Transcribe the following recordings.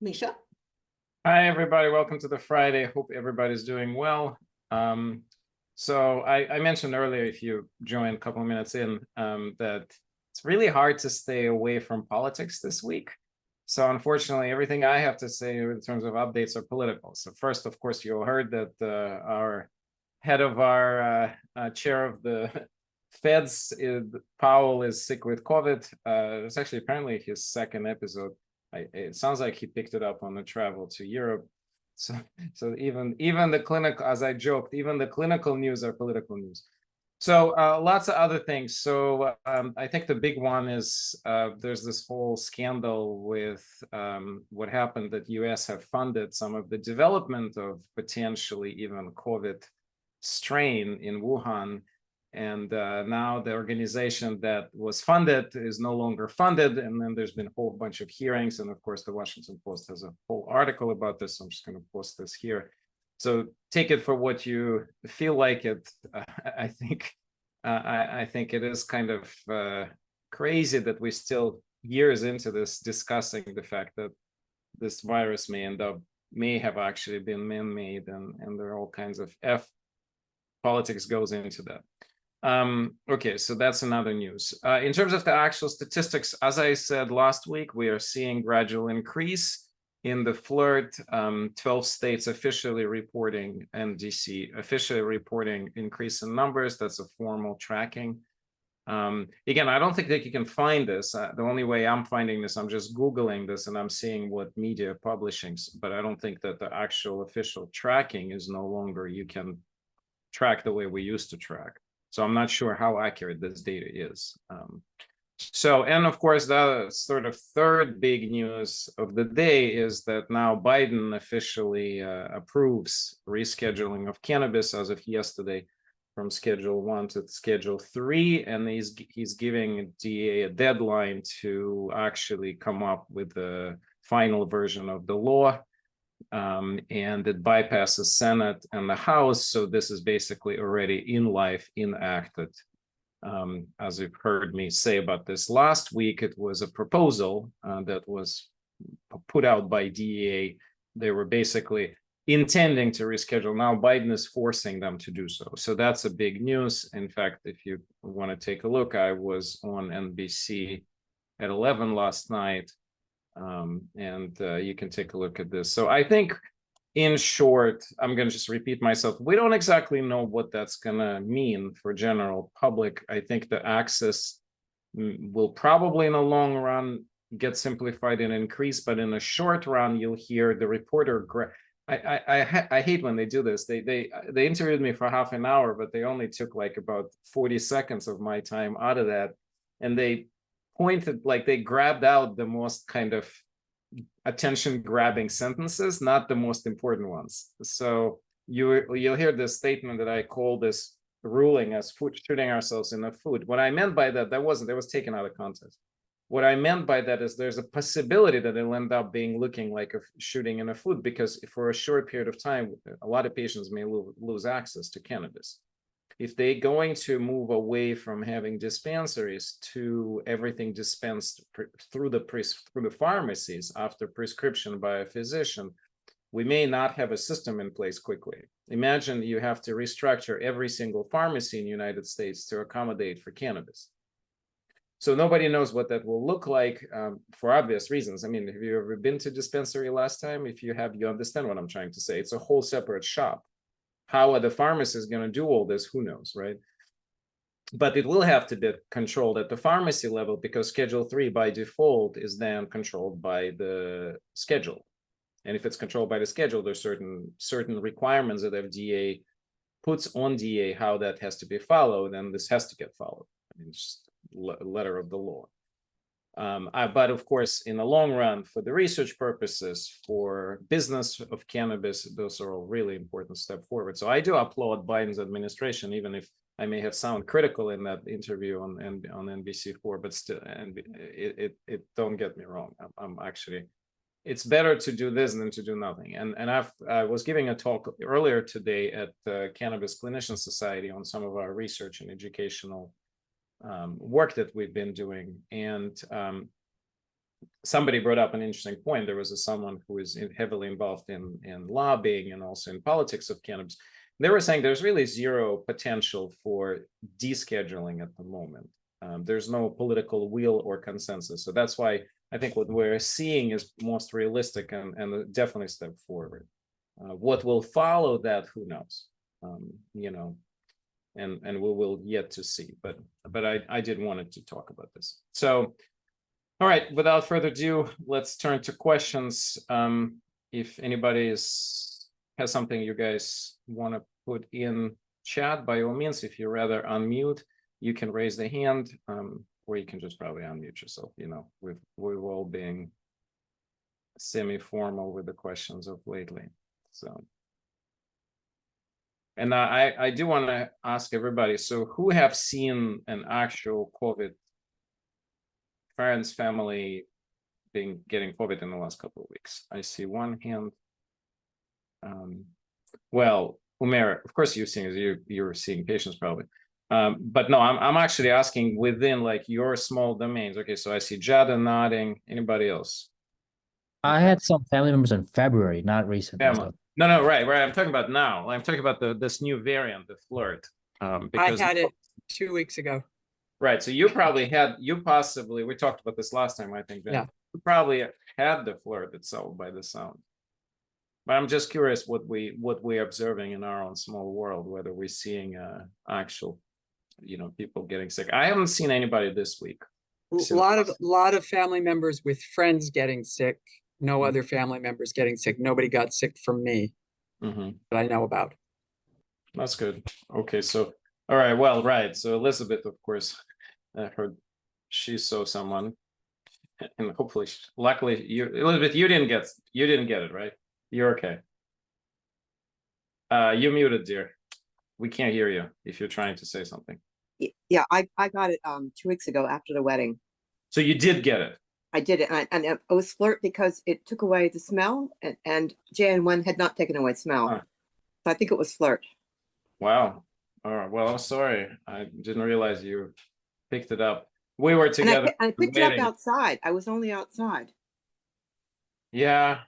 Misha? Hi, everybody. Welcome to the Friday. Hope everybody's doing well. So I mentioned earlier, if you joined a couple of minutes in, that it's really hard to stay away from politics this week. So unfortunately, everything I have to say in terms of updates are political. So first, of course, you all heard that our head of our chair of the Feds, Powell, is sick with COVID. It's actually apparently his second episode. It sounds like he picked it up on the travel to Europe. So even the clinical, as I joked, even the clinical news are political news. So lots of other things. So I think the big one is there's this whole scandal with what happened that US have funded some of the development of potentially even COVID strain in Wuhan. And now the organization that was funded is no longer funded. And then there's been a whole bunch of hearings. And of course, the Washington Post has a whole article about this. So I'm just going to post this here. So take it for what you feel like it. I think it is kind of crazy that we still years into this discussing the fact that this virus may have actually been man-made, and there are all kinds of politics goes into that. Okay, so that's another news. In terms of the actual statistics, as I said last week, we are seeing gradual increase in the flirt. 12 states officially reporting, and DC officially reporting increase in numbers. That's a formal tracking. Again, I don't think that you can find this. The only way I'm finding this, I'm just Googling this and I'm seeing what media are publishing, but I don't think that the actual official tracking is no longer, you can track the way we used to track. So I'm not sure how accurate this data is. And of course, the sort of third big news of the day is that now Biden officially approves rescheduling of cannabis as of yesterday from Schedule 1 to Schedule 3, and he's giving DEA a deadline to actually come up with the final version of the law. And it bypasses Senate and the House. So this is basically already in life, enacted. As you've heard me say about this last week, it was a proposal that was put out by DEA. They were basically intending to reschedule. Now Biden is forcing them to do so. So that's a big news. In fact, if you want to take a look, I was on NBC at 11 last night. And you can take a look at this. So I think, in short, I'm going to just repeat myself. We don't exactly know what that's going to mean for general public. I think the access will probably in the long run get simplified and increase, but in a short run, you'll hear the reporter. I hate when they do this. They interviewed me for half an hour, but they only took like about 40 seconds of my time out of that, and they pointed, like they grabbed out the most kind of attention grabbing sentences, not the most important ones. So you'll hear this statement that I call this ruling as shooting ourselves in the foot. What I meant by that was taken out of context. What I meant by that is there's a possibility that it'll end up looking like a shooting in the foot, because for a short period of time, a lot of patients may lose access to cannabis. If they're going to move away from having dispensaries to everything dispensed through the pharmacies after prescription by a physician, we may not have a system in place quickly. Imagine you have to restructure every single pharmacy in the United States to accommodate for cannabis. So nobody knows what that will look like, for obvious reasons. I mean, have you ever been to dispensary last time? If you have, you understand what I'm trying to say. It's a whole separate shop. How are the pharmacists going to do all this? Who knows, right? But it will have to be controlled at the pharmacy level, because Schedule 3 by default is then controlled by the schedule. And if it's controlled by the schedule, there's certain requirements that FDA puts on DEA how that has to be followed, and this has to get followed. I mean, it's just a letter of the law. But of course, in the long run, for the research purposes, for business of cannabis, those are all really important step forward. So I do applaud Biden's administration, even if I may have sounded critical in that interview on NBC4, but still, and it don't get me wrong. I'm actually, it's better to do this than to do nothing. And I was giving a talk earlier today at the Cannabis Clinician Society on some of our research and educational work that we've been doing. And somebody brought up an interesting point. There was someone who is heavily involved in lobbying and also in politics of cannabis. They were saying there's really zero potential for descheduling at the moment. There's no political will or consensus. So that's why I think what we're seeing is most realistic and definitely a step forward. What will follow that, who knows? You know, and we will yet to see. But I did wanted to talk about this. So, all right, without further ado, let's turn to questions. If anybody has something you guys want to put in chat, by all means. If you rather unmute, you can raise the hand, or you can just probably unmute yourself. You know, we've all being semi-formal with the questions of lately. So, and I do want to ask everybody, so who have seen an actual COVID, friends, family getting COVID in the last couple of weeks? I see one hand. Well, Umair, of course you're seeing, you're seeing patients probably. But no, I'm actually asking within like your small domains. Okay, so I see Jada nodding. Anybody else? I had some family members in February, not recently. Family. No, right. I'm talking about now. I'm talking about this new variant, the flirt. Because I had it 2 weeks ago. Right. So you possibly, we talked about this last time, I think. Yeah. You probably had the flirt itself by the sound. But I'm just curious what we're observing in our own small world, whether we're seeing actual, you know, people getting sick. I haven't seen anybody this week. A lot of family members with friends getting sick. No other family members getting sick. Nobody got sick from me that I know about. That's good. Okay, so all right, well, right. So Elizabeth, of course, I heard she saw someone, and hopefully, luckily, Elizabeth, you didn't get it, right? You're okay. You're muted, dear. We can't hear you if you're trying to say something. Yeah, I got it 2 weeks ago after the wedding. So you did get it. I did it, and it was flirt because it took away the smell, and JN1 had not taken away smell. Huh. So I think it was flirt. Wow. All right. Well, I'm sorry. I didn't realize you picked it up. We were together. And I picked it up outside. I was only outside. Yeah.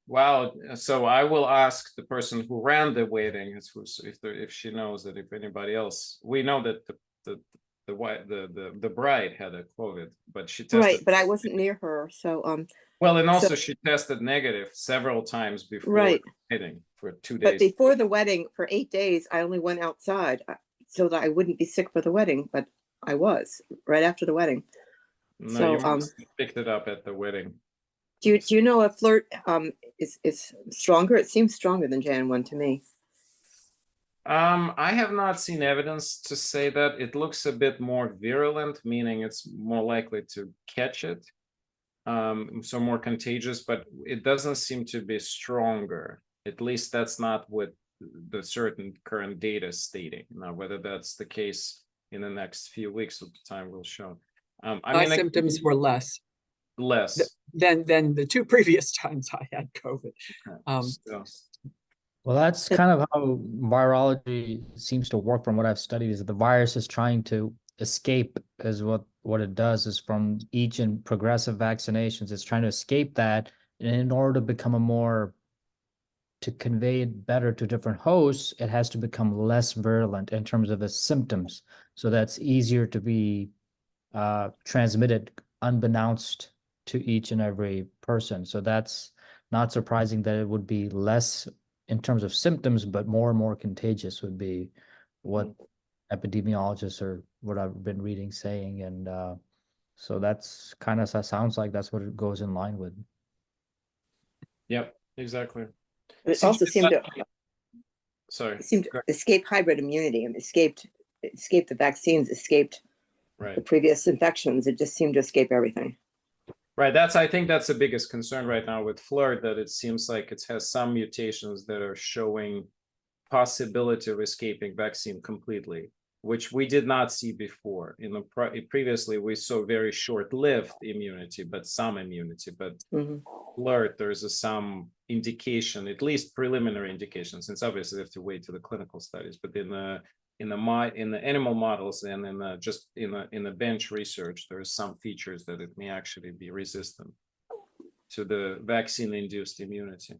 Wow. So I will ask the person who ran the wedding if she knows that, if anybody else. We know that the bride had a COVID, but she tested. Right, but I wasn't near her, so well, and also she tested negative several times before the wedding for 2 days. But before the wedding, for 8 days, I only went outside so that I wouldn't be sick for the wedding. But I was right after the wedding. No, so, you picked it up at the wedding. Do you know if flirt is stronger? It seems stronger than JN1 to me. I have not seen evidence to say that. It looks a bit more virulent, meaning it's more likely to catch it. So more contagious, but it doesn't seem to be stronger. At least that's not what the certain current data is stating. Now, whether that's the case in the next few weeks of time will show. My symptoms were less than the 2 previous times I had COVID. Well, that's kind of how virology seems to work from what I've studied, is that the virus is trying to escape, is what it does, is from each and progressive vaccinations, it's trying to escape that. And in order to become to convey it better to different hosts, it has to become less virulent in terms of its symptoms. So that's easier to be transmitted unbeknownst to each and every person. So that's not surprising that it would be less in terms of symptoms, but more and more contagious would be what epidemiologists or what I've been reading saying. And so that's kind of sounds like that's what it goes in line with. Yep, exactly. It also seemed to escape hybrid immunity and escaped the vaccines, escaped the previous infections. It just seemed to escape everything. Right. I think that's the biggest concern right now with flirt, that it seems like it has some mutations that are showing possibility of escaping vaccine completely, which we did not see before. Previously, we saw very short-lived immunity, but some immunity. But flirt, there's some indication, at least preliminary indication, since obviously they have to wait to the clinical studies. But in the animal models and in the bench research, there's some features that it may actually be resistant to the vaccine-induced immunity.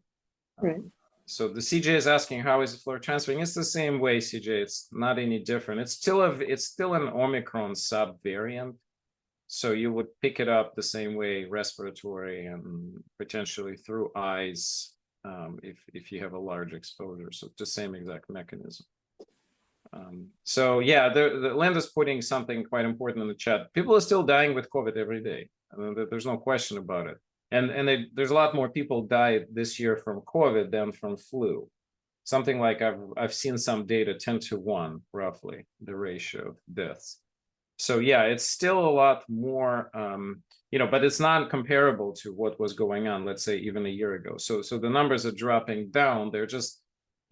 Right. So the CJ is asking, how is the fluoride transferring? It's the same way, CJ. It's not any different. It's still an Omicron subvariant. So you would pick it up the same way, respiratory and potentially through eyes, if you have a large exposure. So the same exact mechanism. So yeah, the Linda's putting something quite important in the chat. People are still dying with COVID every day. I mean, there's no question about it. And there's a lot more people died this year from COVID than from flu. Something like I've seen some data 10-1 roughly the ratio of deaths. So yeah, it's still a lot more, but it's not comparable to what was going on, let's say, even a year ago. So the numbers are dropping down. They're just,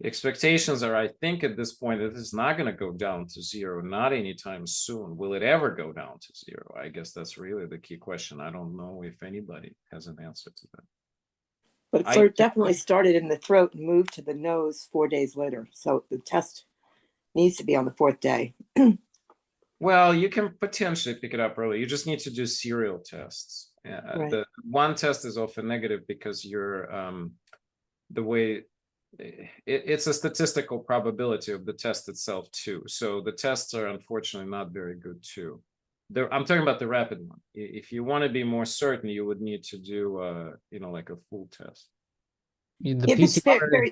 expectations are, I think at this point, it is not going to go down to zero, not anytime soon. Will it ever go down to zero? I guess that's really the key question. I don't know if anybody has an answer to that. But flirt definitely started in the throat and moved to the nose 4 days later. So the test needs to be on the 4th day. Well, you can potentially pick it up early. You just need to do serial tests. Right. The one test is often negative because you're the way it's a statistical probability of the test itself too. So the tests are unfortunately not very good too. I'm talking about the rapid one. If you want to be more certain, you would need to do like a full test. The PCR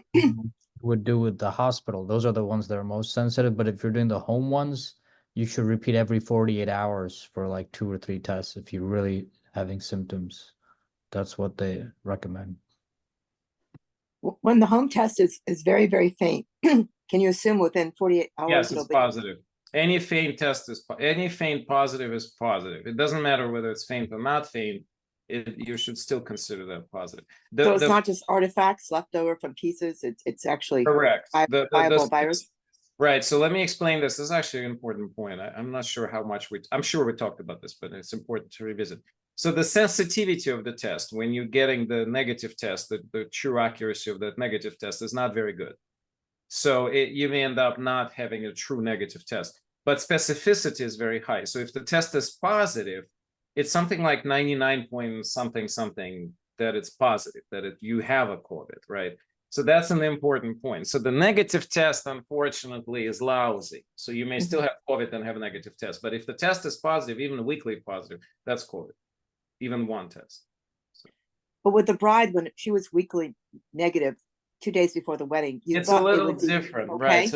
would do with the hospital. Those are the ones that are most sensitive. But if you're doing the home ones, you should repeat every 48 hours for like 2 or 3 tests if you're really having symptoms. That's what they recommend. When the home test is very, very faint, can you assume within 48 hours? Yes, it's positive. Any faint positive is positive. It doesn't matter whether it's faint or not faint. You should still consider that positive. So it's not just artifacts left over from pieces. It's actually correct. Viable virus. Right. So let me explain this. This is actually an important point. I'm not sure how much I'm sure we talked about this, but it's important to revisit. So the sensitivity of the test, when you're getting the negative test, the true accuracy of that negative test is not very good. So you may end up not having a true negative test, but specificity is very high. So if the test is positive, it's something like 99 point something that it's positive, that you have a COVID, right? So that's an important point. So the negative test, unfortunately, is lousy. So you may still have COVID and have a negative test. But if the test is positive, even a weekly positive, that's COVID, even one test. So. But with the bride, when she was weekly negative 2 days before the wedding, it's a little different, okay? Right?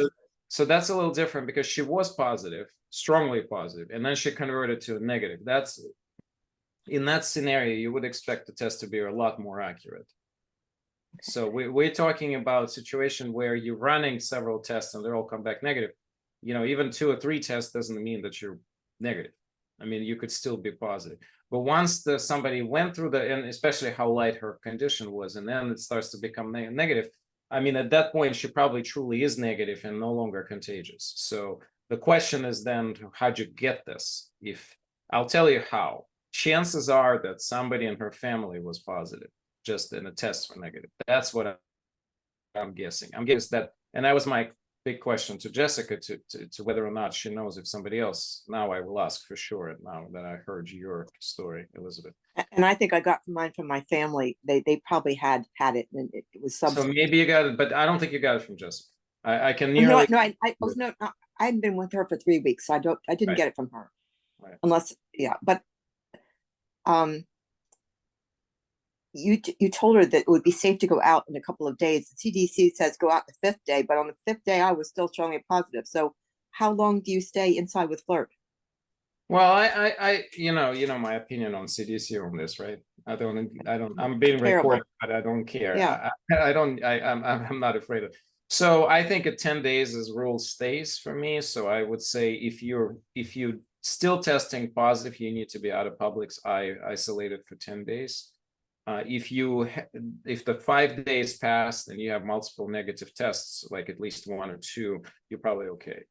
So that's a little different because she was positive, strongly positive, and then she converted to a negative. That's in that scenario, you would expect the test to be a lot more accurate. So we're talking about a situation where you're running several tests and they all come back negative. Even 2 or 3 tests doesn't mean that you're negative. I mean, you could still be positive. But once somebody went through and especially how light her condition was, and then it starts to become negative. I mean, at that point, she probably truly is negative and no longer contagious. So the question is then, how'd you get this? I'll tell you how. Chances are that somebody in her family was positive, just in a test for negative. That's what I'm guessing. I'm guessing that, and that was my big question to Jessica to whether or not she knows if somebody else. Now I will ask for sure. Now that I heard your story, Elizabeth. And I think I got mine from my family. They probably had it, and it was some. So maybe you got it, but I don't think you got it from Jessica. I can nearly. No, I hadn't been with her for 3 weeks, so I didn't get it from her, right. Unless but. You told her that it would be safe to go out in a couple of days. The CDC says go out the 5th day, but on the 5th day, I was still strongly positive. So how long do you stay inside with flirt? Well, I my opinion on CDC on this, right? I'm being recorded, but I don't care. Yeah. I'm not afraid of it. So I think at 10 days as rule stays for me. So I would say if you're still testing positive, you need to be out of public's eye, isolated for 10 days. If the 5 days passed and you have multiple negative tests, like at least 1 or 2, you're probably okay.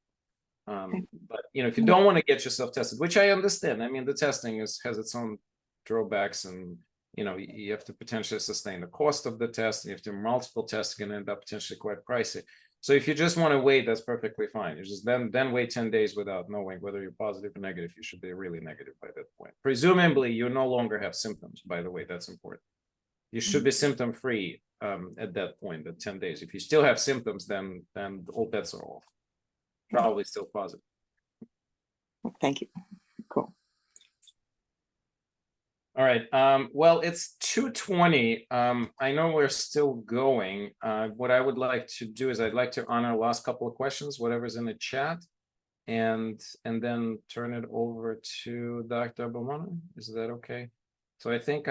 But if you don't want to get yourself tested, which I understand, I mean, the testing has its own drawbacks, and you have to potentially sustain the cost of the test, and if there are multiple tests, can end up potentially quite pricey. So if you just want to wait, that's perfectly fine. You just then wait 10 days without knowing whether you're positive or negative. You should be really negative by that point. Presumably, you no longer have symptoms, by the way, that's important. You should be symptom free at that point, at 10 days. If you still have symptoms, then all bets are off. Probably still positive. Thank you. Cool. All right. Well, it's 2:20. I know we're still going. What I would like to do is I'd like to honor last couple of questions, whatever's in the chat, and then turn it over to Dr. Aboulmouna. Is that okay? So I think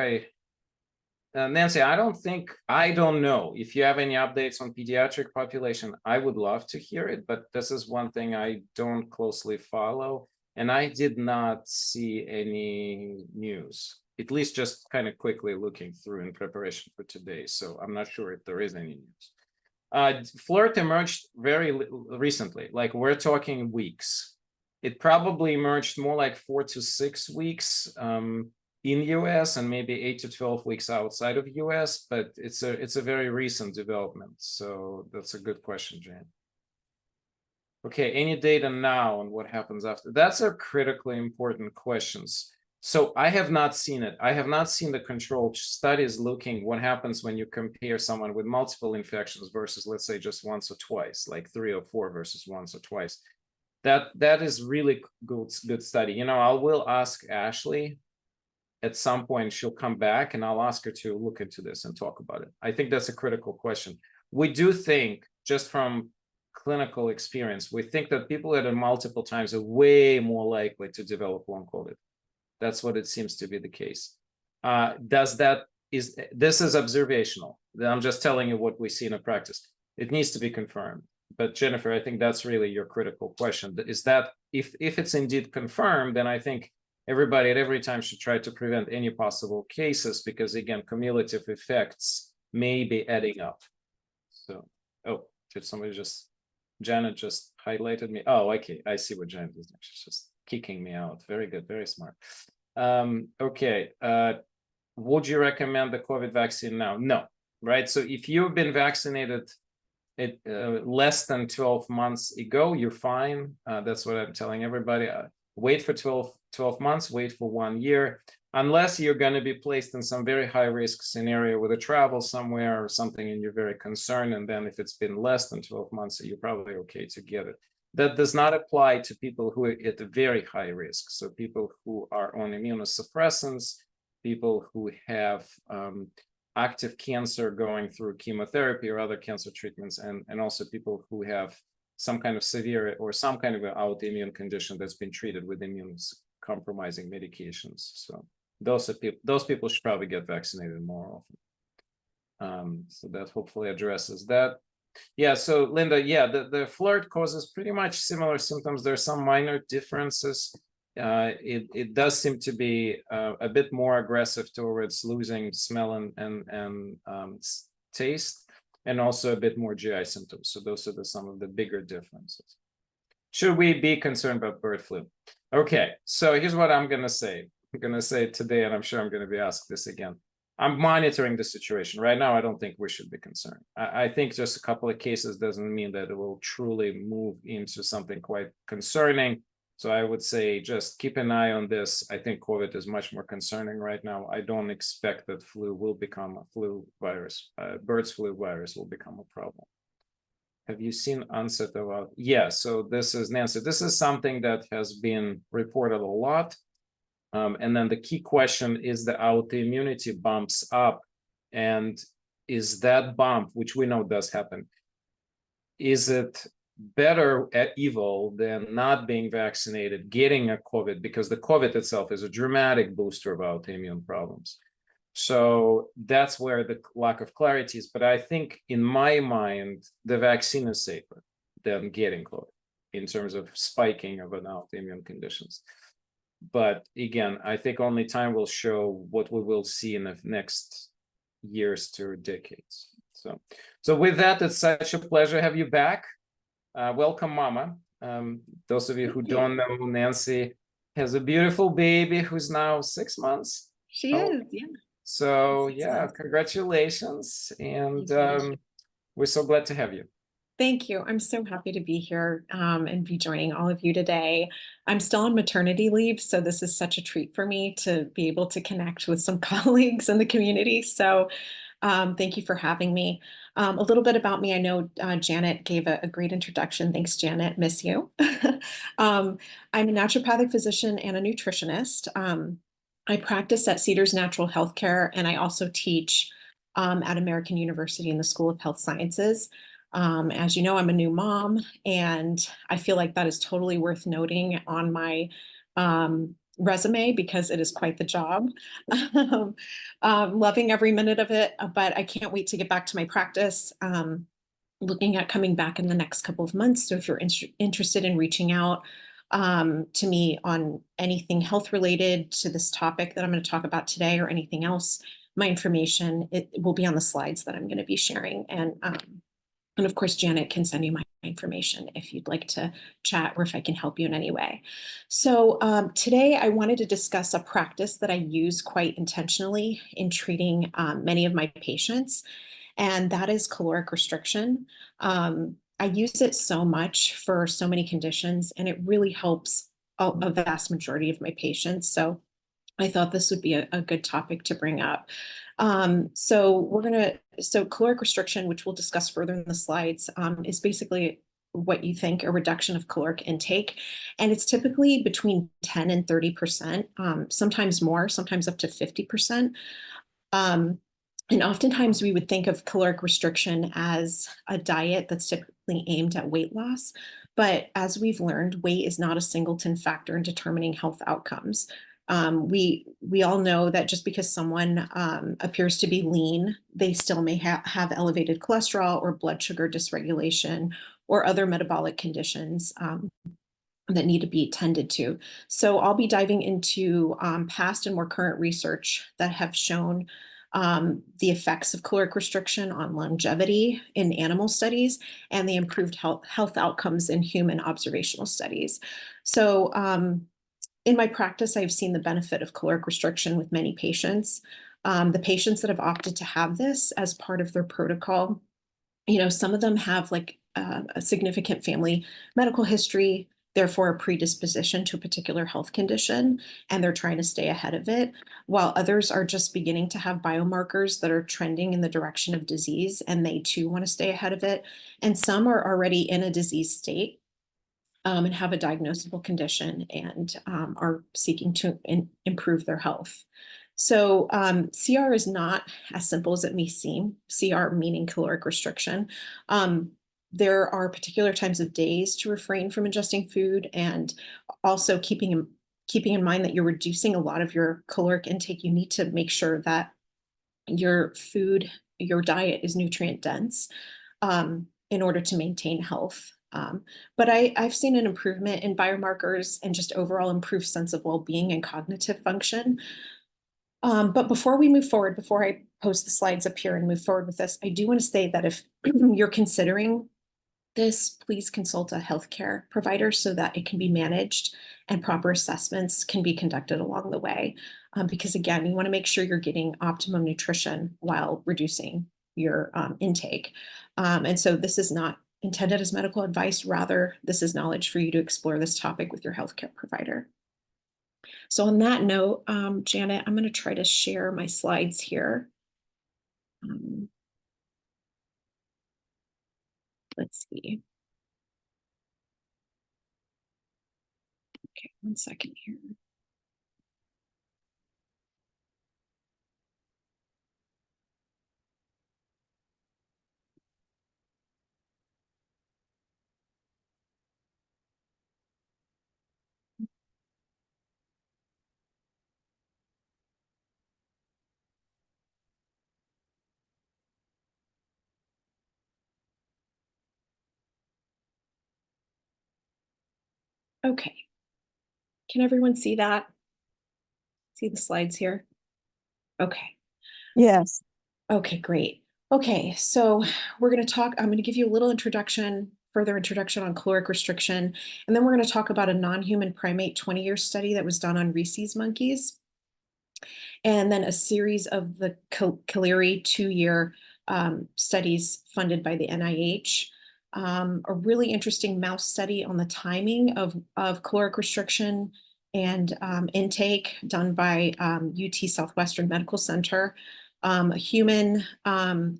Nancy, I don't know if you have any updates on pediatric population. I would love to hear it, but this is one thing I don't closely follow. And I did not see any news, at least just kind of quickly looking through in preparation for today. So I'm not sure if there is any news. FLIRT emerged very recently, like we're talking weeks. It probably emerged more like 4 to 6 weeks in US and maybe 8 to 12 weeks outside of US, but it's a very recent development. So that's a good question, Jane. Okay, any data now on what happens after? That's a critically important questions. So I have not seen it. I have not seen the controlled studies looking what happens when you compare someone with multiple infections versus, let's say, just once or twice, like 3 or 4 versus once or twice. That is really good study. You know, I will ask Ashley at some point. She'll come back and I'll ask her to look into this and talk about it. I think that's a critical question. We do think, just from clinical experience, we think that people that are multiple times are way more likely to develop long COVID. That's what it seems to be the case. This is observational. I'm just telling you what we see in a practice. It needs to be confirmed. But Jennifer, I think that's really your critical question. Is that if it's indeed confirmed, then I think everybody at every time should try to prevent any possible cases, because again, cumulative effects may be adding up. So, oh, did somebody Janet just highlighted me. Oh, okay. I see what Janet is doing. She's just kicking me out. Very good. Very smart. Okay. Would you recommend the COVID vaccine now? No. Right. So if you've been vaccinated less than 12 months ago, you're fine. That's what I'm telling everybody. Wait for 12 months. Wait for 1 year. Unless you're going to be placed in some very high risk scenario with a travel somewhere or something and you're very concerned. And then if it's been less than 12 months, you're probably okay to get it. That does not apply to people who are at a very high risk. So people who are on immunosuppressants, people who have active cancer going through chemotherapy or other cancer treatments, and also people who have some kind of severe or some kind of an autoimmune condition that's been treated with immune compromising medications. So those people should probably get vaccinated more often. So that hopefully addresses that. Yeah, so Linda, yeah, the FLIRT causes pretty much similar symptoms. There are some minor differences. It does seem to be a bit more aggressive towards losing smell and taste, and also a bit more GI symptoms. So those are some of the bigger differences. Should we be concerned about bird flu? Okay, so here's what I'm going to say. I'm going to say it today, and I'm sure I'm going to be asked this again. I'm monitoring the situation. Right now, I don't think we should be concerned. I think just a couple of cases doesn't mean that it will truly move into something quite concerning. So I would say just keep an eye on this. I think COVID is much more concerning right now. I don't expect that flu will become a flu virus. Bird's flu virus will become a problem. Have you seen onset of? Yeah, so this is Nancy. This is something that has been reported a lot. And then the key question is the autoimmunity bumps up. And is that bump, which we know does happen, is it better at evil than not being vaccinated, getting a COVID? Because the COVID itself is a dramatic booster of autoimmune problems. So that's where the lack of clarity is. But I think in my mind, the vaccine is safer than getting COVID in terms of spiking of an autoimmune conditions. But again, I think only time will show what we will see in the next years to decades. So with that, it's such a pleasure to have you back. Welcome, Mama. Those of you who don't know, Nancy has a beautiful baby who's now 6 months. She is, yeah. So yeah, congratulations. And we're so glad to have you. Thank you. I'm so happy to be here and be joining all of you today. I'm still on maternity leave, so this is such a treat for me to be able to connect with some colleagues in the community. So thank you for having me. A little bit about me. I know Janet gave a great introduction. Thanks, Janet. Miss you. I'm a naturopathic physician and a nutritionist. I practice at Cedars Natural Healthcare, and I also teach at American University in the School of Health Sciences. As you know, I'm a new mom, and I feel like that is totally worth noting on my resume because it is quite the job. Loving every minute of it, but I can't wait to get back to my practice. Looking at coming back in the next couple of months. So if you're interested in reaching out to me on anything health related to this topic that I'm going to talk about today or anything else, my information, it will be on the slides that I'm going to be sharing. And of course, Janet can send you my information if you'd like to chat or if I can help you in any way. So today I wanted to discuss a practice that I use quite intentionally in treating many of my patients, and that is caloric restriction. I use it so much for so many conditions, and it really helps a vast majority of my patients. So I thought this would be a good topic to bring up. So caloric restriction, which we'll discuss further in the slides, is basically what you think a reduction of caloric intake. And it's typically between 10 and 30%, sometimes more, sometimes up to 50%. And oftentimes we would think of caloric restriction as a diet that's typically aimed at weight loss. But as we've learned, weight is not a singleton factor in determining health outcomes. We all know that just because someone appears to be lean, they still may have elevated cholesterol or blood sugar dysregulation or other metabolic conditions that need to be tended to. So I'll be diving into past and more current research that have shown the effects of caloric restriction on longevity in animal studies and the improved health outcomes in human observational studies. So in my practice, I've seen the benefit of caloric restriction with many patients. The patients that have opted to have this as part of their protocol, some of them have like a significant family medical history, therefore a predisposition to a particular health condition, and they're trying to stay ahead of it, while others are just beginning to have biomarkers that are trending in the direction of disease, and they too want to stay ahead of it. And some are already in a disease state and have a diagnosable condition and are seeking to improve their health. So CR is not as simple as it may seem, CR meaning caloric restriction. There are particular times of days to refrain from ingesting food, and also keeping in mind that you're reducing a lot of your caloric intake. You need to make sure that your food, your diet is nutrient dense in order to maintain health. But I've seen an improvement in biomarkers and just overall improved sense of well-being and cognitive function. But before we move forward, before I post the slides up here and move forward with this, I do want to say that if you're considering this, please consult a healthcare provider so that it can be managed and proper assessments can be conducted along the way. Because again, you want to make sure you're getting optimum nutrition while reducing your intake. And so this is not intended as medical advice, rather, this is knowledge for you to explore this topic with your healthcare provider. So on that note, Janet, I'm going to try to share my slides here. Let's see. Okay, 1 second here. Okay. Can everyone see that? See the slides here? Okay. Yes. Okay, great. Okay, so we're going to talk, I'm going to give you a little introduction, further introduction on caloric restriction, and then we're going to talk about a non-human primate 20-year study that was done on rhesus monkeys, and then a series of the Caliri 2-year studies funded by the NIH. a really interesting mouse study on the timing of caloric restriction and intake done by UT Southwestern Medical Center, a human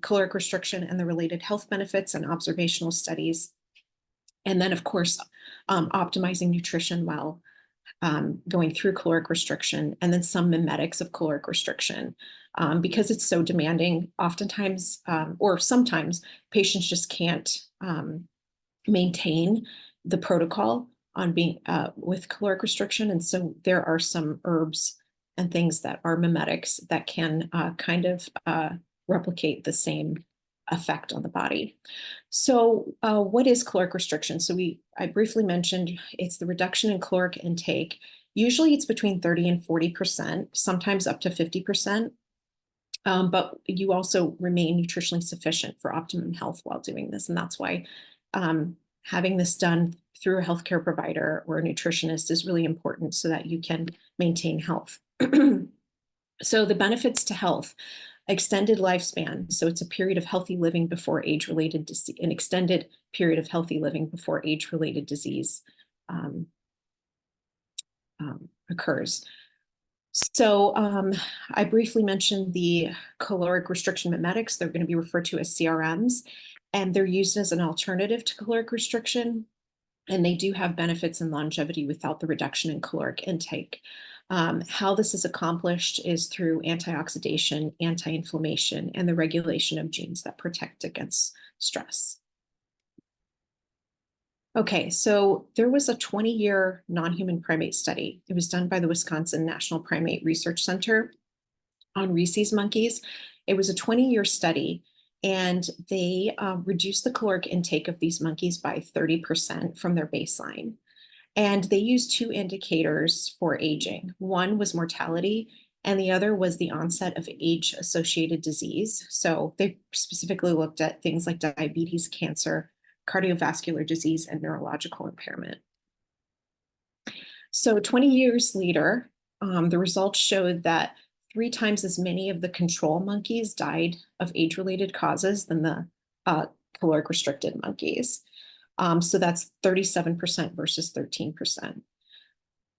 caloric restriction and the related health benefits and observational studies. And then, of course, optimizing nutrition while going through caloric restriction, and then some mimetics of caloric restriction. Because it's so demanding, oftentimes, or sometimes, patients just can't maintain the protocol on being with caloric restriction. And so there are some herbs and things that are mimetics that can kind of replicate the same effect on the body. So what is caloric restriction? So I briefly mentioned it's the reduction in caloric intake. Usually it's between 30 and 40%, sometimes up to 50%. But you also remain nutritionally sufficient for optimum health while doing this. And that's why having this done through a healthcare provider or a nutritionist is really important so that you can maintain health. So the benefits to health: extended lifespan. So it's a period of healthy living before age-related disease, an extended period of healthy living before age-related disease occurs. So I briefly mentioned the caloric restriction mimetics. They're going to be referred to as CRMs, and they're used as an alternative to caloric restriction. And they do have benefits in longevity without the reduction in caloric intake. How this is accomplished is through antioxidation, anti-inflammation, and the regulation of genes that protect against stress. Okay, so there was a 20-year non-human primate study. It was done by the Wisconsin National Primate Research Center on rhesus monkeys. It was a 20-year study, and they reduced the caloric intake of these monkeys by 30% from their baseline. And they used two indicators for aging. One was mortality, and the other was the onset of age-associated disease. So they specifically looked at things like diabetes, cancer, cardiovascular disease, and neurological impairment. So 20 years later, the results showed that 3 times as many of the control monkeys died of age-related causes than the caloric restricted monkeys. So that's 37% versus 13%.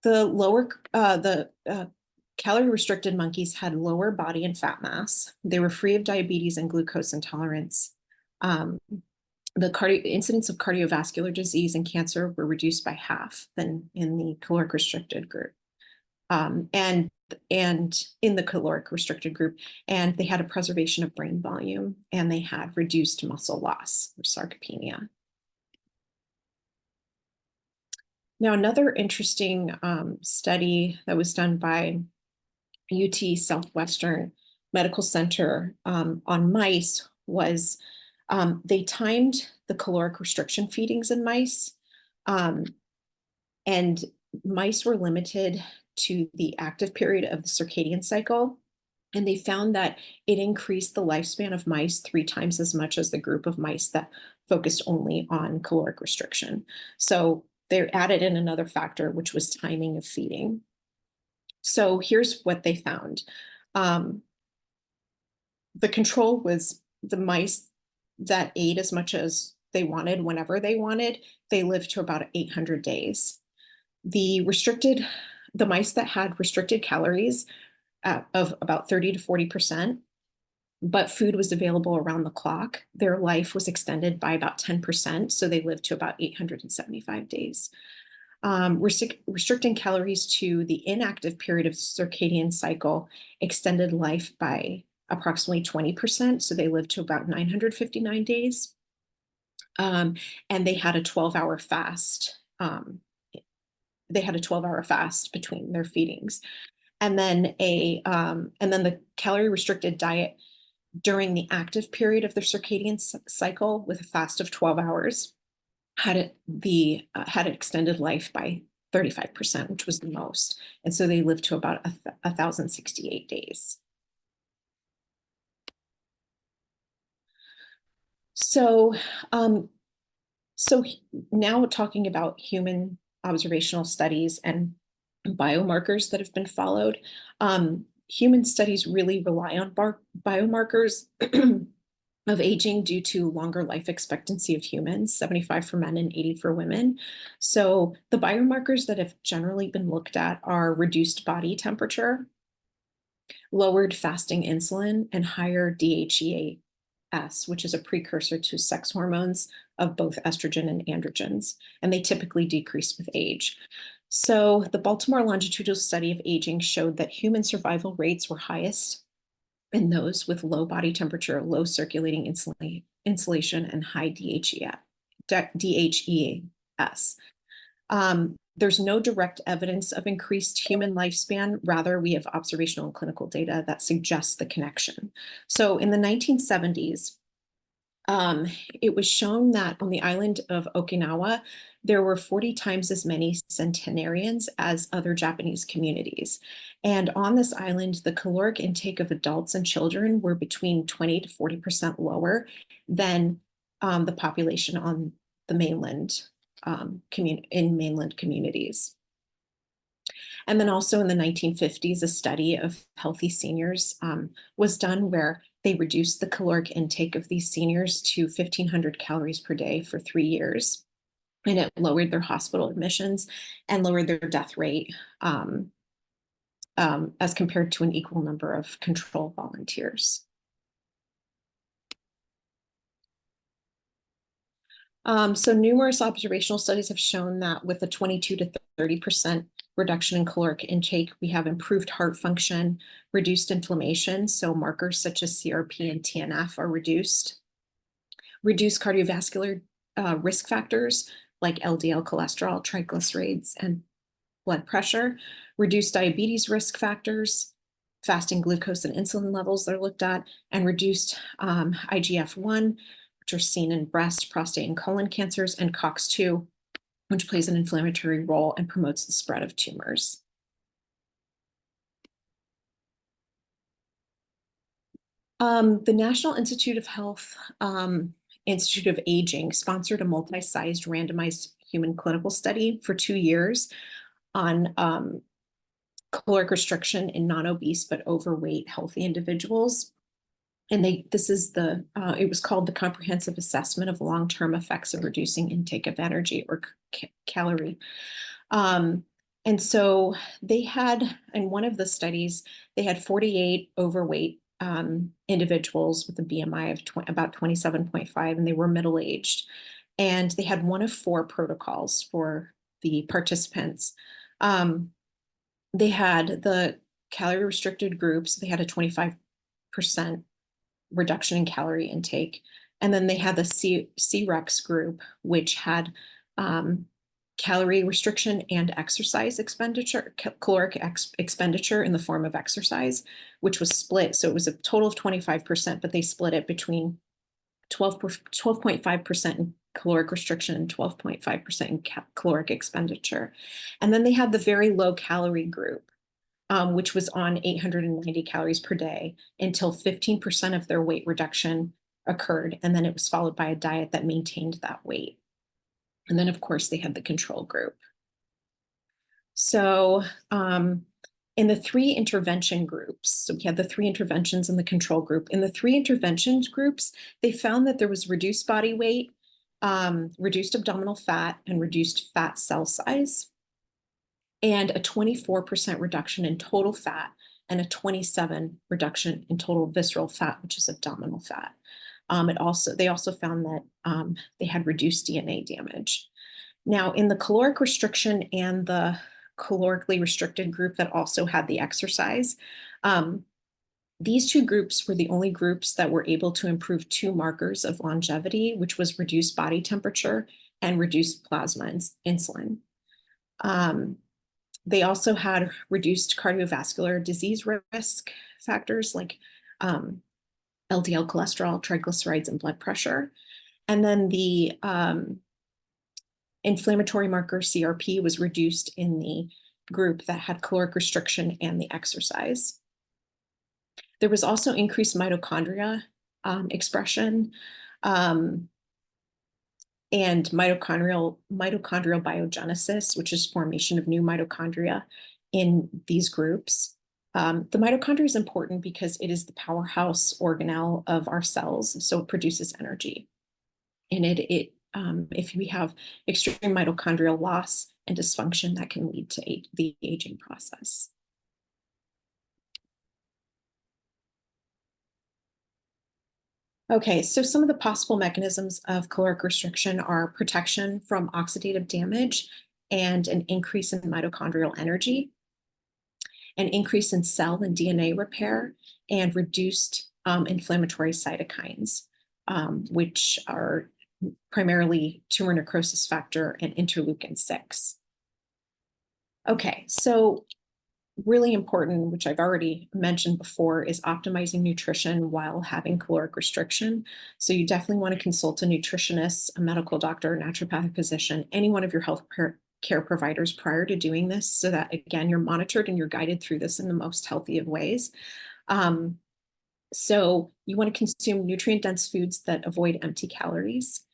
The calorie restricted monkeys had lower body and fat mass. They were free of diabetes and glucose intolerance. The incidence of cardiovascular disease and cancer were reduced by half than in the caloric restricted group. And in the caloric restricted group, and they had a preservation of brain volume, and they had reduced muscle loss or sarcopenia. Now, another interesting study that was done by UT Southwestern Medical Center on mice was they timed the caloric restriction feedings in mice, and mice were limited to the active period of the circadian cycle. And they found that it increased the lifespan of mice 3 times as much as the group of mice that focused only on caloric restriction. So they added in another factor, which was timing of feeding. So here's what they found. The control was the mice that ate as much as they wanted whenever they wanted. They lived to about 800 days. The mice that had restricted calories of about 30 to 40%, but food was available around the clock, their life was extended by about 10%, so they lived to about 875 days. Restricting calories to the inactive period of circadian cycle extended life by approximately 20%, so they lived to about 959 days. And they had a 12-hour fast. They had a 12-hour fast between their feedings. And then the calorie restricted diet during the active period of the circadian cycle with a fast of 12 hours had extended life by 35%, which was the most. And so they lived to about 1,068 days. So now talking about human observational studies and biomarkers that have been followed. Human studies really rely on biomarkers of aging due to longer life expectancy of humans, 75 for men and 80 for women. So the biomarkers that have generally been looked at are reduced body temperature, lowered fasting insulin, and higher DHEAS, which is a precursor to sex hormones of both estrogen and androgens, and they typically decrease with age. So the Baltimore longitudinal study of aging showed that human survival rates were highest in those with low body temperature, low circulating insulation, and high DHEAS. There's no direct evidence of increased human lifespan. Rather, we have observational and clinical data that suggests the connection. So in the 1970s, it was shown that on the island of Okinawa, there were 40 times as many centenarians as other Japanese communities. And on this island, the caloric intake of adults and children were between 20 to 40% lower than the population on the mainland, in mainland communities. And then also in the 1950s, a study of healthy seniors was done where they reduced the caloric intake of these seniors to 1,500 calories per day for 3 years. And it lowered their hospital admissions and lowered their death rate as compared to an equal number of control volunteers. So numerous observational studies have shown that with a 22 to 30% reduction in caloric intake, we have improved heart function, reduced inflammation. So markers such as CRP and TNF are reduced cardiovascular risk factors like LDL cholesterol, triglycerides, and blood pressure, reduced diabetes risk factors, fasting glucose and insulin levels that are looked at, and reduced IGF-1, which are seen in breast, prostate, and colon cancers, and COX-2, which plays an inflammatory role and promotes the spread of tumors. The National Institute of Health, Institute of Aging sponsored a multi-sized randomized human clinical study for 2 years on caloric restriction in non-obese but overweight healthy individuals. And it was called the Comprehensive Assessment of Long-Term Effects of Reducing Intake of Energy, or calorie. And so they had, in one of the studies, they had 48 overweight individuals with a BMI of about 27.5, and they were middle-aged. And they had one of 4 protocols for the participants. They had the calorie restricted groups. They had a 25% reduction in calorie intake. And then they had the C-REX group, which had calorie restriction and exercise expenditure, caloric expenditure in the form of exercise, which was split. So it was a total of 25%, but they split it between 12.5% in caloric restriction and 12.5% in caloric expenditure. And then they had the very low calorie group, which was on 890 calories per day until 15% of their weight reduction occurred. And then it was followed by a diet that maintained that weight. And then, of course, they had the control group. So in the 3 intervention groups, so we had the 3 interventions in the control group. In the 3 interventions groups, they found that there was reduced body weight, reduced abdominal fat, and reduced fat cell size, and a 24% reduction in total fat, and a 27% reduction in total visceral fat, which is abdominal fat. They also found that they had reduced DNA damage. Now, in the caloric restriction and the calorically restricted group that also had the exercise, these 2 groups were the only groups that were able to improve 2 markers of longevity, which was reduced body temperature and reduced plasma insulin. They also had reduced cardiovascular disease risk factors like LDL cholesterol, triglycerides, and blood pressure. And then the inflammatory marker CRP was reduced in the group that had caloric restriction and the exercise. There was also increased mitochondria expression and mitochondrial biogenesis, which is formation of new mitochondria in these groups. The mitochondria is important because it is the powerhouse organelle of our cells, so it produces energy. And if we have extreme mitochondrial loss and dysfunction, that can lead to the aging process. Okay, so some of the possible mechanisms of caloric restriction are protection from oxidative damage and an increase in mitochondrial energy, an increase in cell and DNA repair, and reduced inflammatory cytokines, which are primarily tumor necrosis factor and interleukin-6. Okay, so really important, which I've already mentioned before, is optimizing nutrition while having caloric restriction. So you definitely want to consult a nutritionist, a medical doctor, a naturopathic physician, any one of your health care providers prior to doing this, so that, again, you're monitored and you're guided through this in the most healthy of ways. So you want to consume nutrient-dense foods that avoid empty calories,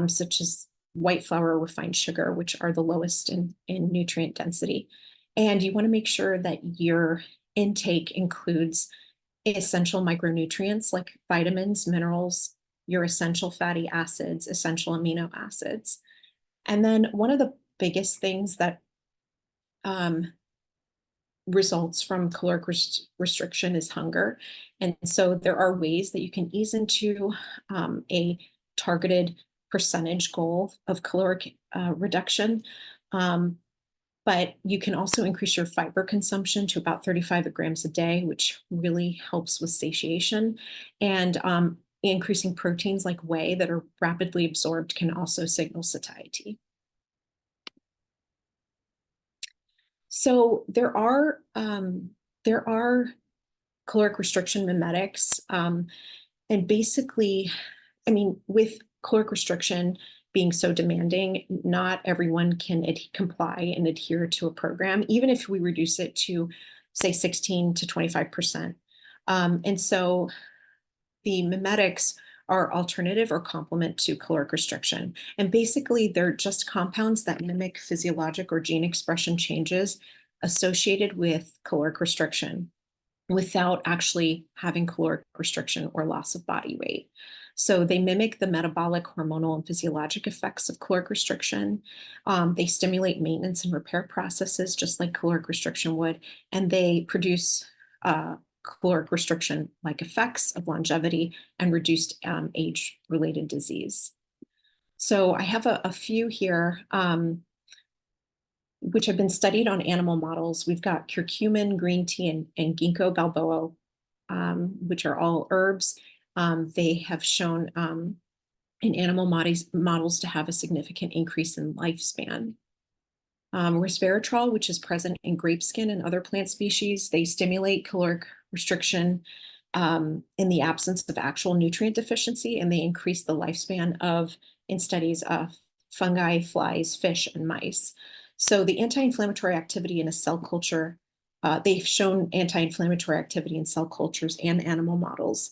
such as white flour or refined sugar, which are the lowest in nutrient density. And you want to make sure that your intake includes essential micronutrients like vitamins, minerals, your essential fatty acids, essential amino acids. And then one of the biggest things that results from caloric restriction is hunger. And so there are ways that you can ease into a targeted percentage goal of caloric reduction. But you can also increase your fiber consumption to about 35 grams a day, which really helps with satiation. And increasing proteins like whey that are rapidly absorbed can also signal satiety. So there are caloric restriction mimetics, and basically, I mean, with caloric restriction being so demanding, not everyone can comply and adhere to a program, even if we reduce it to, say, 16 to 25%. And so the mimetics are alternative or complement to caloric restriction. And basically, they're just compounds that mimic physiologic or gene expression changes associated with caloric restriction without actually having caloric restriction or loss of body weight. So they mimic the metabolic, hormonal, and physiologic effects of caloric restriction. They stimulate maintenance and repair processes just like caloric restriction would, and they produce caloric restriction-like effects of longevity and reduced age-related disease. So I have a few here, which have been studied on animal models. We've got curcumin, green tea, and ginkgo biloba, which are all herbs. They have shown in animal models to have a significant increase in lifespan. Resveratrol, which is present in grape skin and other plant species, they stimulate caloric restriction in the absence of actual nutrient deficiency, and they increase the lifespan in studies of fungi, flies, fish, and mice. So the anti-inflammatory activity in a cell culture, they've shown anti-inflammatory activity in cell cultures and animal models.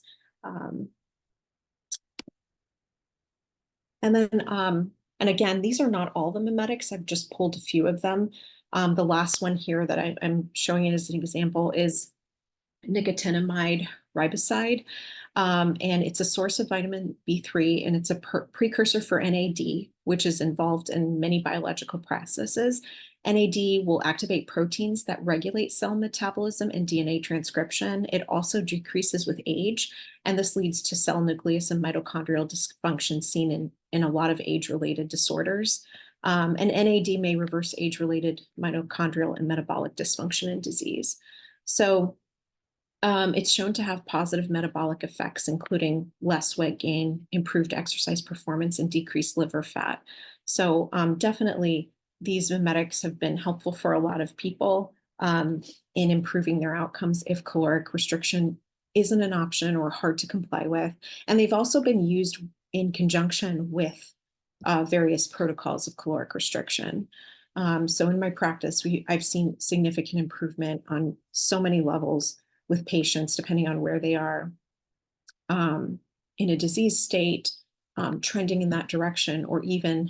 And again, these are not all the mimetics. I've just pulled a few of them. The last one here that I'm showing it as an example is nicotinamide riboside. And it's a source of vitamin B3, and it's a precursor for NAD, which is involved in many biological processes. NAD will activate proteins that regulate cell metabolism and DNA transcription. It also decreases with age, and this leads to cell nucleus and mitochondrial dysfunction seen in a lot of age-related disorders. And NAD may reverse age-related mitochondrial and metabolic dysfunction and disease. So it's shown to have positive metabolic effects, including less weight gain, improved exercise performance, and decreased liver fat. So definitely these mimetics have been helpful for a lot of people in improving their outcomes if caloric restriction isn't an option or hard to comply with. And they've also been used in conjunction with various protocols of caloric restriction. So in my practice, I've seen significant improvement on so many levels with patients, depending on where they are in a disease state, trending in that direction, or even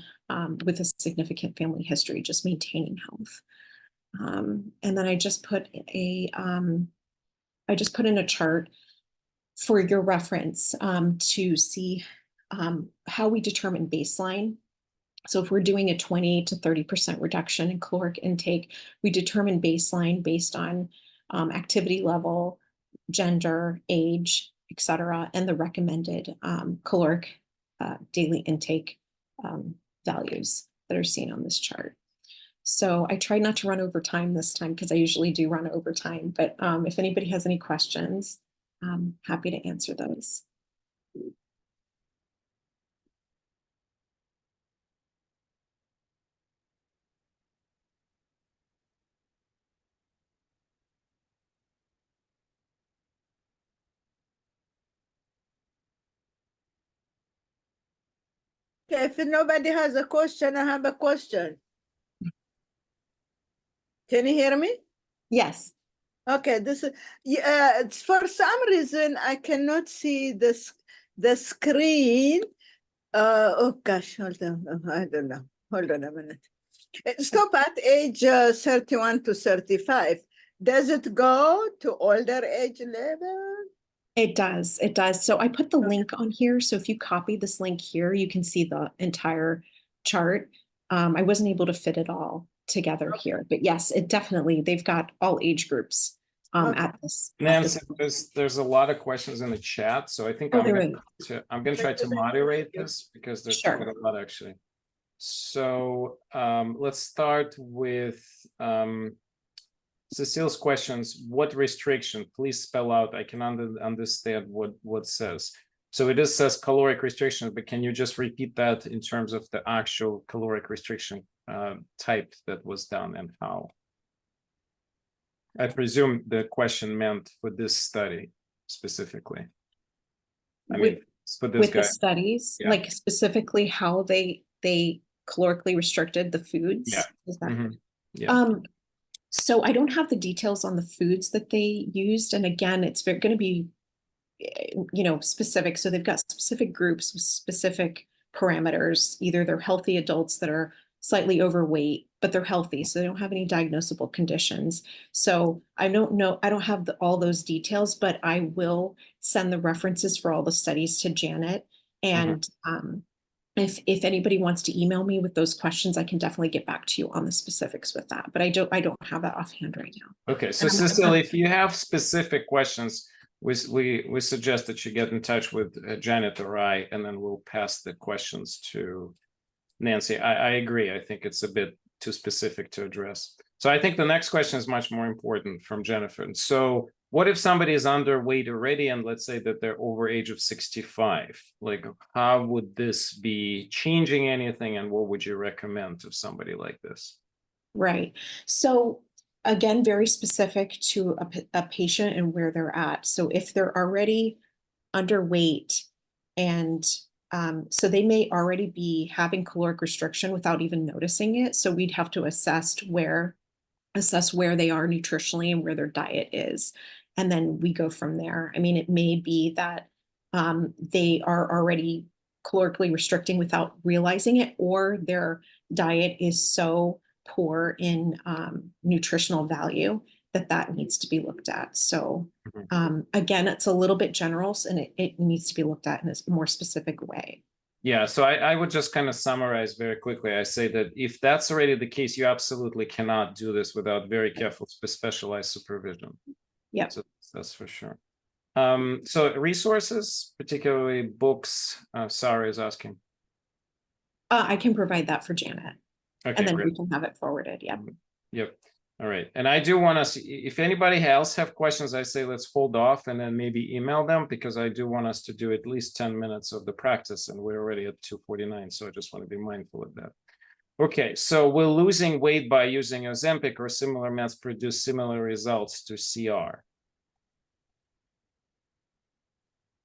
with a significant family history, just maintaining health. And then I just put in a chart for your reference to see how we determine baseline. So if we're doing a 20 to 30% reduction in caloric intake, we determine baseline based on activity level, gender, age, etc., and the recommended caloric daily intake values that are seen on this chart. So I tried not to run over time this time because I usually do run over time, but if anybody has any questions, I'm happy to answer those. Okay, if nobody has a question, I have a question. Can you hear me? Yes. Okay, this is for some reason I cannot see the screen. Oh gosh, hold on. I don't know. Hold on a minute. Stop at age 31 to 35. Does it go to older age level? It does. It does. So I put the link on here. So if you copy this link here, you can see the entire chart. I wasn't able to fit it all together here, but yes, it definitely, they've got all age groups at this. Nancy, there's a lot of questions in the chat, so I think I'm gonna try to moderate this because there's quite a lot actually. So let's start with Cecile's questions. What restriction? Please spell out. I can understand what says. So it just says caloric restriction, but can you just repeat that in terms of the actual caloric restriction type that was done and how? I presume the question meant for this study specifically. I mean, for this guy. The studies, like specifically how they calorically restricted the foods. Yeah. Is that Yeah. So I don't have the details on the foods that they used, and again, it's going to be, specific. So they've got specific groups with specific parameters. Either they're healthy adults that are slightly overweight, but they're healthy, so they don't have any diagnosable conditions. So I don't know, I don't have all those details, but I will send the references for all the studies to Janet. And if anybody wants to email me with those questions, I can definitely get back to you on the specifics with that. But I don't have that offhand right now. Okay, so Cecily, if you have specific questions, we suggest that you get in touch with Janet or I, and then we'll pass the questions to Nancy. I agree. I think it's a bit too specific to address. So I think the next question is much more important from Jennifer. And so what if somebody is underweight already, and let's say that they're over age of 65? Like, how would this be changing anything, and what would you recommend to somebody like this? Right. So again, very specific to a patient and where they're at. So if they're already underweight, and so they may already be having caloric restriction without even noticing it. So we'd have to assess where they are nutritionally and where their diet is. And then we go from there. I mean, it may be that they are already calorically restricting without realizing it, or their diet is so poor in nutritional value that needs to be looked at. So again, it's a little bit general, and it needs to be looked at in a more specific way. Yeah, so I would just kind of summarize very quickly. I say that if that's already the case, you absolutely cannot do this without very careful, specialized supervision. Yeah, so that's for sure. So resources, particularly books. Sarah is asking. I can provide that for Janet, okay, and then great. we can have it forwarded. Yeah. Yep. All right. And I do want to, if anybody else have questions, I say let's hold off and then maybe email them, because I do want us to do at least 10 minutes of the practice, and we're already at 2:49. So I just want to be mindful of that. Okay. So will losing weight by using Ozempic or similar meds produce similar results to CR?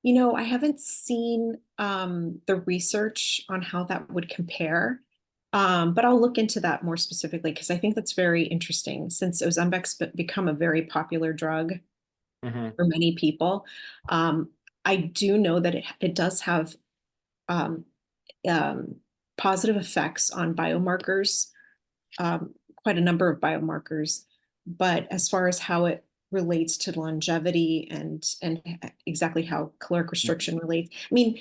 I haven't seen the research on how that would compare. But I'll look into that more specifically, because I think that's very interesting, since Ozempic's become a very popular drug for many people. I do know that it does have positive effects on biomarkers quite a number of biomarkers, but as far as how it relates to longevity and exactly how caloric restriction relates, I mean,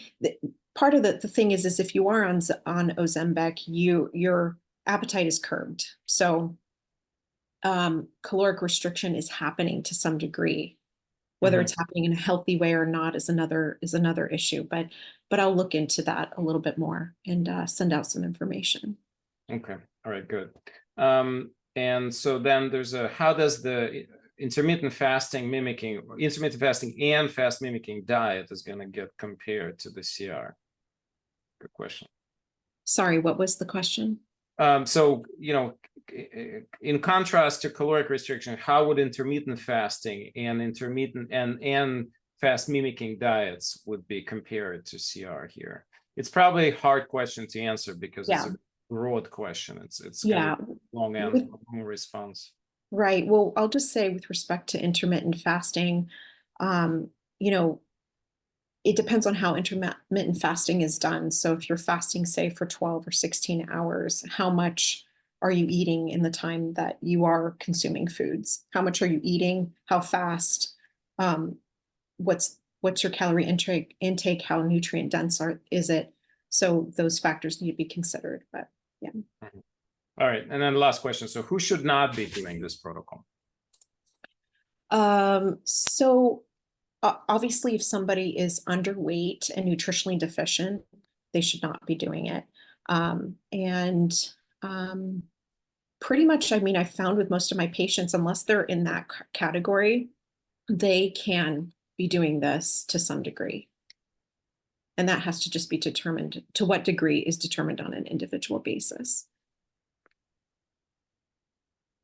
part of the thing is if you are on Ozempic, your appetite is curbed. So caloric restriction is happening to some degree. Whether it's happening in a healthy way or not is another issue. But I'll look into that a little bit more and send out some information. Okay. All right. Good. And so then there's how does the intermittent fasting and fast mimicking diet is going to get compared to the CR? Good question. Sorry, what was the question? So, in contrast to caloric restriction, how would intermittent fasting and and fast mimicking diets would be compared to CR here? It's probably a hard question to answer because it's a broad question. It's kind of long response. Right. Well, I'll just say with respect to intermittent fasting, it depends on how intermittent fasting is done. So if you're fasting, say, for 12 or 16 hours, how much are you eating in the time that you are consuming foods? How much are you eating? How fast? What's your calorie intake? How nutrient dense is it? So those factors need to be considered. But yeah. All right. And then last question. So who should not be doing this protocol? So obviously, if somebody is underweight and nutritionally deficient, they should not be doing it. Pretty much, I mean, I found with most of my patients, unless they're in that category, they can be doing this to some degree. And that has to just be determined. To what degree is determined on an individual basis.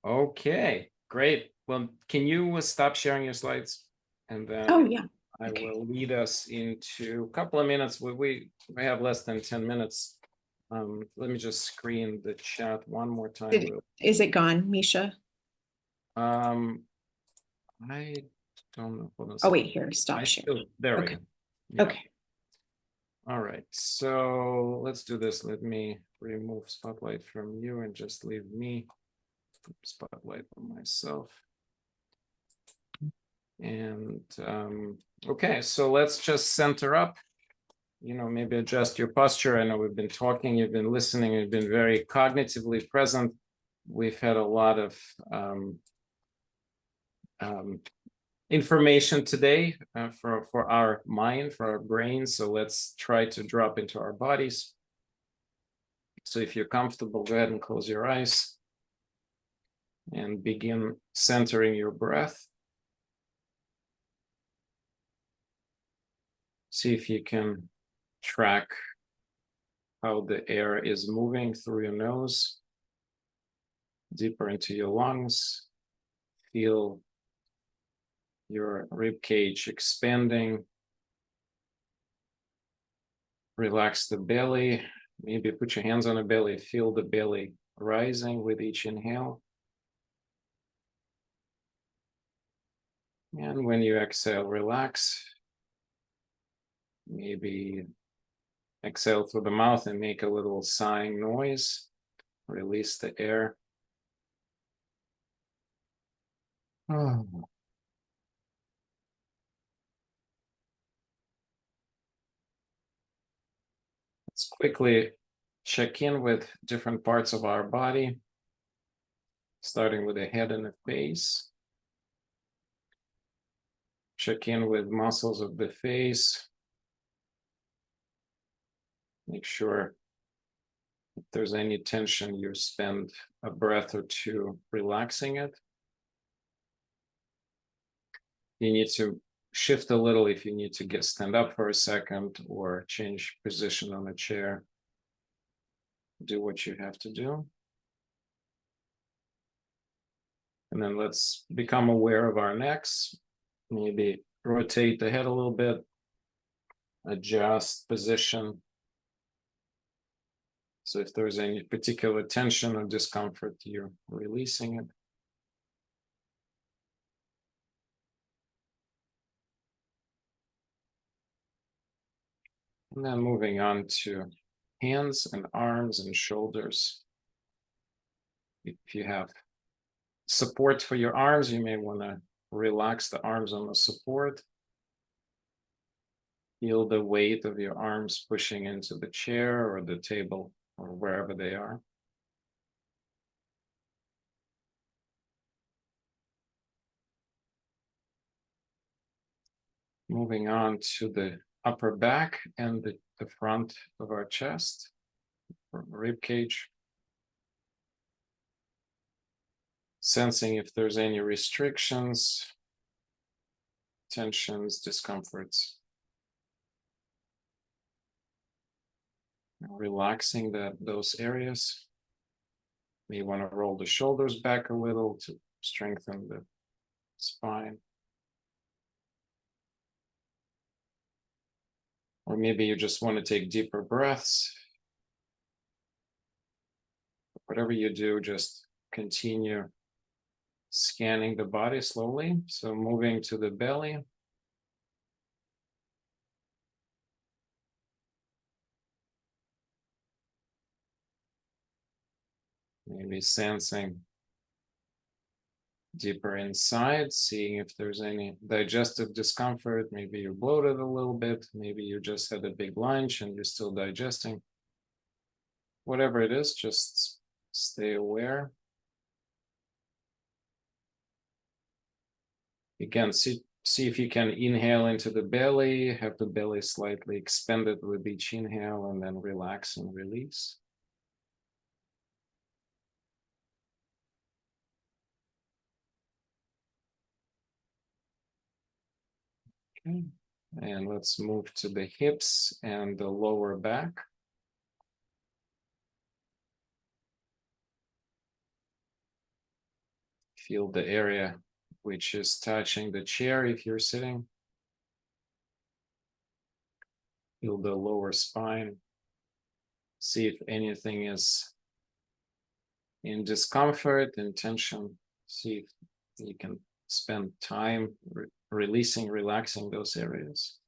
Okay, great. Well, can you stop sharing your slides? And then I will lead us into a couple of minutes. We have less than 10 minutes. Let me just screen the chat one more time. Is it gone, Misha? I don't know. Oh, wait, here, stop sharing. There we go. Yeah. Okay. All right, so let's do this. Let me remove spotlight from you and just leave me spotlight on myself. And okay, so let's just center up, maybe adjust your posture. I know we've been talking, you've been listening, you've been very cognitively present. We've had a lot of information today for our mind, for our brain. So let's try to drop into our bodies. So if you're comfortable, go ahead and close your eyes and begin centering your breath. See if you can track how the air is moving through your nose, deeper into your lungs. Feel your rib cage expanding. Relax the belly. Maybe put your hands on the belly. Feel the belly rising with each inhale. And when you exhale, relax. Maybe exhale through the mouth and make a little sighing noise. Release the air. Oh. Let's quickly check in with different parts of our body, starting with the head and the face. Check in with muscles of the face. Make sure if there's any tension, you spend a breath or two relaxing it. You need to shift a little if you need to stand up for a second or change position on a chair. Do what you have to do. And then let's become aware of our necks. Maybe rotate the head a little bit, adjust position. So if there's any particular tension or discomfort, you're releasing it. And then moving on to hands and arms and shoulders. If you have support for your arms, you may want to relax the arms on the support. Feel the weight of your arms pushing into the chair or the table or wherever they are. Moving on to the upper back and the front of our chest, rib cage. Sensing if there's any restrictions, tensions, discomforts. Relaxing those areas. You want to roll the shoulders back a little to strengthen the spine. Or maybe you just want to take deeper breaths. Whatever you do, just continue scanning the body slowly. So moving to the belly. Maybe sensing deeper inside, seeing if there's any digestive discomfort. Maybe you're bloated a little bit. Maybe you just had a big lunch and you're still digesting. Whatever it is, just stay aware. Again, see if you can inhale into the belly, have the belly slightly expanded with each inhale, and then relax and release. Okay, and let's move to the hips and the lower back. Feel the area which is touching the chair if you're sitting. Feel the lower spine. See if anything is in discomfort and tension. See if you can spend time releasing, relaxing those areas.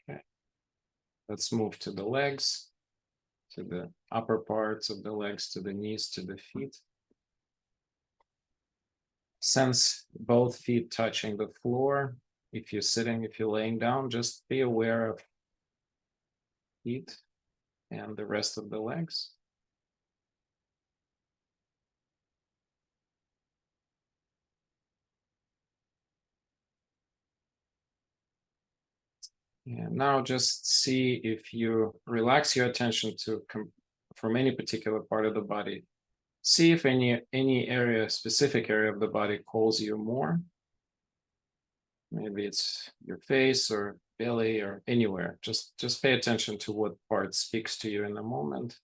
Okay. Let's move to the legs, to the upper parts of the legs, to the knees, to the feet. Sense both feet touching the floor. If you're sitting, if you're laying down, just be aware of feet and the rest of the legs. And now just see if you relax your attention to from any particular part of the body. See if any area, specific area of the body calls you more. Maybe it's your face or belly or anywhere. Just pay attention to what part speaks to you in the moment.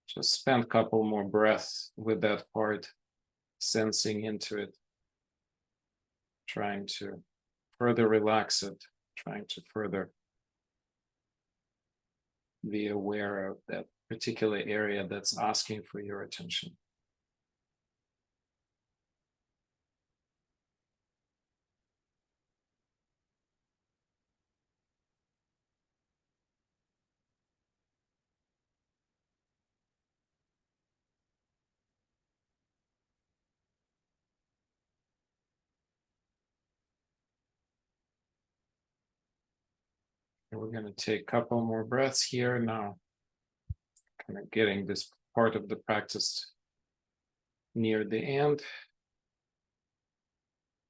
Just spend a couple more breaths with that part, sensing into it, trying to further relax it, trying to further be aware of that particular area that's asking for your attention. We're going to take a couple more breaths here now, kind of getting this part of the practice near the end.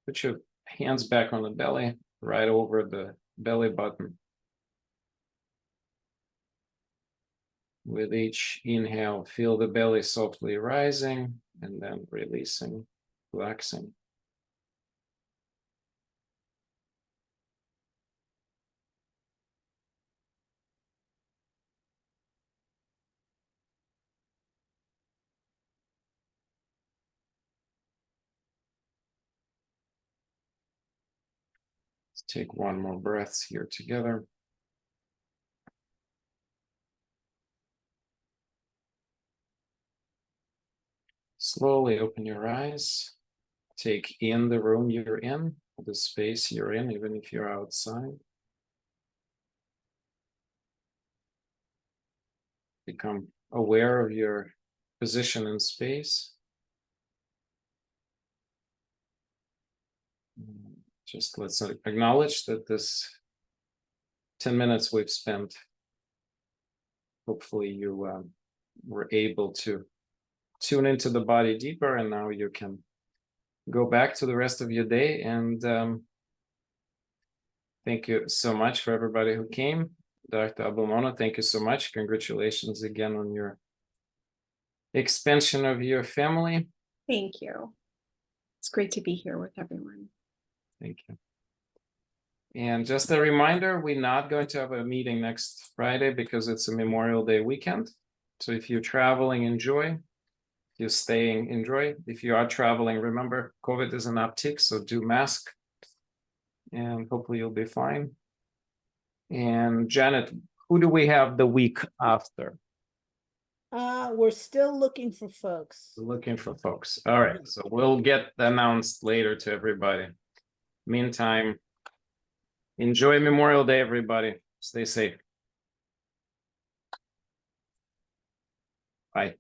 Put your hands back on the belly, right over the belly button. With each inhale, feel the belly softly rising and then releasing, relaxing. Let's take one more breath here together. Slowly open your eyes. Take in the room you're in, the space you're in, even if you're outside. Become aware of your position in space. Just let's acknowledge that this 10 minutes we've spent, hopefully you were able to tune into the body deeper, and now you can go back to the rest of your day. And thank you so much for everybody who came. Dr. Aboulmouna, thank you so much. Congratulations again on your expansion of your family. Thank you. It's great to be here with everyone. Thank you. And just a reminder, we're not going to have a meeting next Friday because it's a Memorial Day weekend. So if you're traveling, enjoy. If you're staying, enjoy. If you are traveling, remember, COVID is an uptick, so do mask. And hopefully you'll be fine. And Janet, who do we have the week after? We're still looking for folks. Looking for folks. All right, so we'll get announced later to everybody. Meantime, enjoy Memorial Day, everybody. Stay safe. Bye.